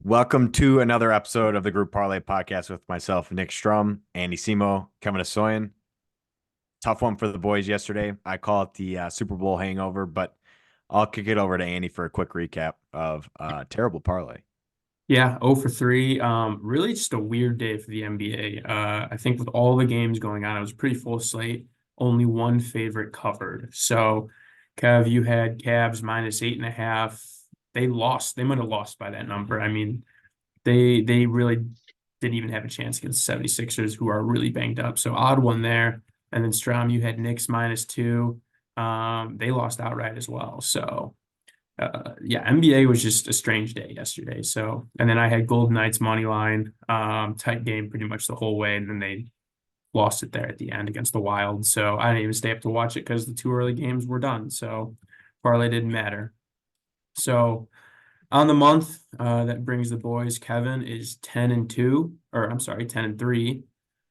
Welcome to another episode of the Group Parlay podcast with myself, Nick Strum, Andy Simo, Kevin Asoyan. Tough one for the boys yesterday. I call it the Super Bowl hangover, but I'll kick it over to Andy for a quick recap of terrible parlay. Yeah, 0 for 3. Really just a weird day for the NBA. I think with all the games going on, it was a pretty full slate. Only one favorite covered. So, Kev, you had Cavs minus 8.5. They lost. They might have lost by that number. I mean, they really didn't even have a chance against the 76ers, who are really banged up. So odd one there. And then Strom, you had Knicks minus 2. They lost outright as well. So yeah, NBA was just a strange day yesterday. So, and then I had Golden Knights money line, tight game pretty much the whole way, and then they lost it there at the end against the Wild. So I didn't even stay up to watch it because the two early games were done. So parlay didn't matter. So on the month, that brings the boys. Kevin is 10-2, or I'm sorry, 10-3.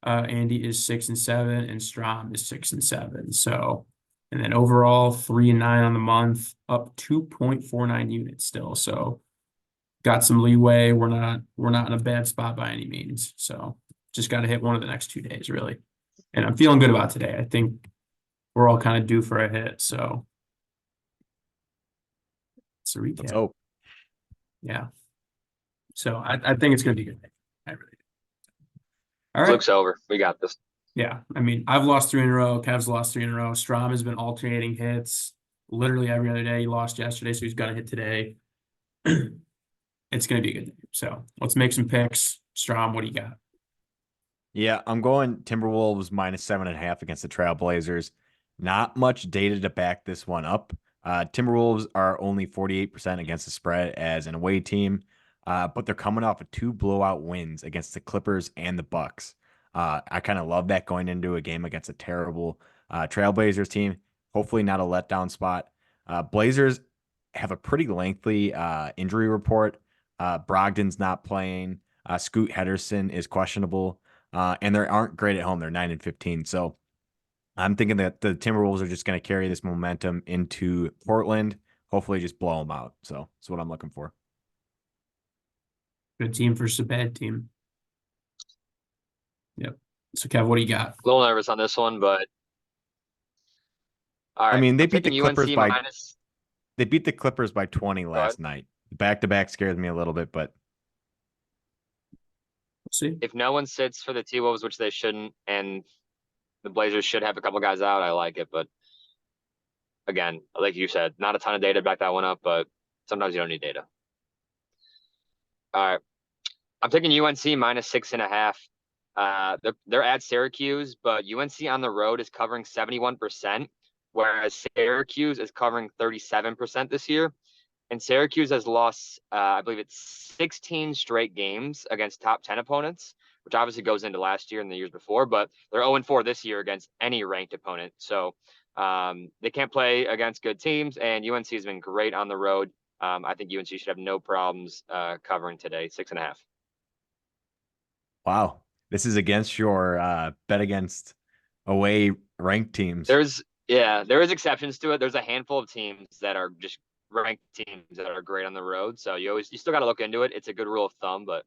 Andy is 6-7, and Strom is 6-7. So, and then overall 3-9 on the month, up 2.49 units still. So got some leeway. We're not in a bad spot by any means. So just got to hit one of the next 2 days, really. And I'm feeling good about today. I think we're all kind of due for a hit. So it's a Let's recap. hope. Yeah. So I think it's going to be a good day. I really do. All right. Fluke's over. We got this. Yeah. I mean, I've lost 3 in a row. Kev's lost 3 in a row. Strom has been alternating hits literally every other day. He lost yesterday, so he's got to hit today. It's going to be a good day. So let's make some picks. Strom, what do you got? Yeah, I'm going Timberwolves minus 7.5 against the Trailblazers. Not much data to back this one up. Timberwolves are only 48% against the spread as an away team, but they're coming off of 2 blowout wins against the Clippers and the Bucks. I kind of love that going into a game against a terrible Trailblazers team. Hopefully, not a letdown spot. Blazers have a pretty lengthy injury report. Brogdon's not playing. Scoot Henderson is questionable. And they aren't great at home. They're 9-15. So I'm thinking that the Timberwolves are just going to carry this momentum into Portland. Hopefully, just blow them out. So that's what I'm looking for. Good team versus a bad team. Yep. So, Kev, what do you got? A little nervous on this one, but all I right. mean, I'm taking UNC minus. they beat the Clippers by 20 Go ahead. last night. Back to back scares me a little bit, but We'll see. If no one sits for the T-Wolves, which they shouldn't, and the Blazers should have a couple guys out, I like it. But again, like you said, not a ton of data to back that one up, but sometimes you don't need data. All right. I'm taking UNC minus 6.5. They're at Syracuse, but UNC on the road is covering 71%, whereas Syracuse is covering 37% this year. And Syracuse has lost, I believe it's 16 straight games against top 10 opponents, which obviously goes into last year and the years before, but they're 0-4 this year against any ranked opponent. So they can't play against good teams, and UNC has been great on the road. I think UNC should have no problems covering today, 6.5. wow. This is against your bet against away ranked teams. There is exceptions to it. There's a handful of teams that are just ranked teams that are great on the road. So you still got to look into it. It's a good rule of thumb, but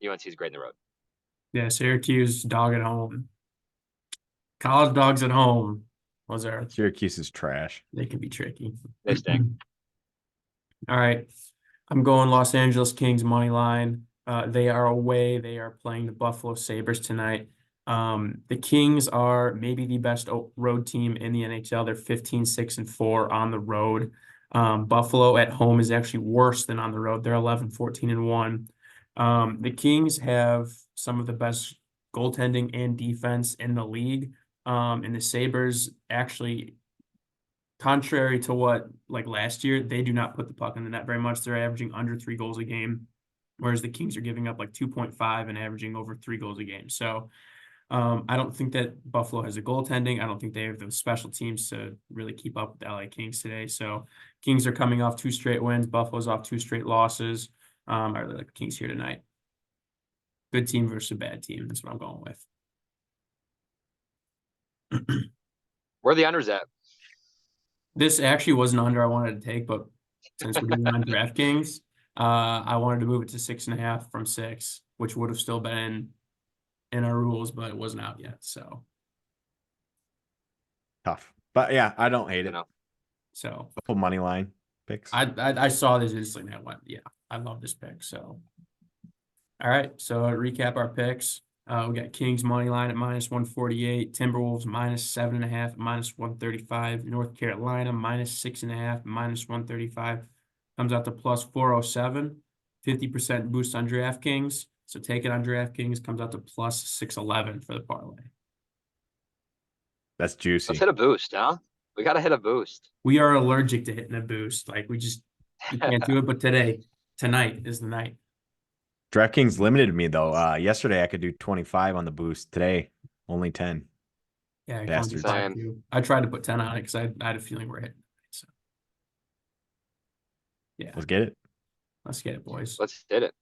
UNC is great on the road. Yeah, Syracuse dog at home. College dogs at home. Was there? Syracuse is trash. They can be tricky. They stink. All right. I'm going Los Angeles Kings money line. They are away. They are playing the Buffalo Sabres tonight. The Kings are maybe the best road team in the NHL. They're 15-6-4 on the road. Buffalo at home is actually worse than on the road. They're 11-14-1. The Kings have some of the best goaltending and defense in the league. And the Sabres actually, contrary to what like last year, they do not put the puck in the net very much. They're averaging under 3 goals a game, whereas the Kings are giving up like 2.5 and averaging over 3 goals a game. So I don't think that Buffalo has a goaltending. I don't think they have the special teams to really keep up with the LA Kings today. So Kings are coming off 2 straight wins. Buffalo's off 2 straight losses. I really like the Kings here tonight. Good team versus a bad team. That's what I'm going with. Where are the unders at? This actually wasn't under I wanted to take, but since we're doing on DraftKings, I wanted to move it to 6.5 from 6, which would have still been in our rules, but it wasn't out yet. So, Tough. But yeah, I don't hate You it. know, so Couple money line picks. I saw this instantly and I went, yeah, I love this pick. So, all right. So recap our picks. We got Kings money line at -148, Timberwolves -7.5 at -135, North Carolina -6.5 -135. Comes out to +407, 50% boost on DraftKings. So take it on DraftKings, comes out to +611 for the parlay. That's let's juicy. hit a boost, huh? We gotta hit a boost. We are allergic to hitting a boost. Like we can't do it, but tonight is the night. DraftKings limited me though. Yesterday I could do 25 on the boost. Today, only 10. Yeah, it comes to Bastards. 5 Same. too. I tried to put 10 on it because I had a feeling we're hitting. So yeah, Let's get it. let's get it, boys. Let's hit it.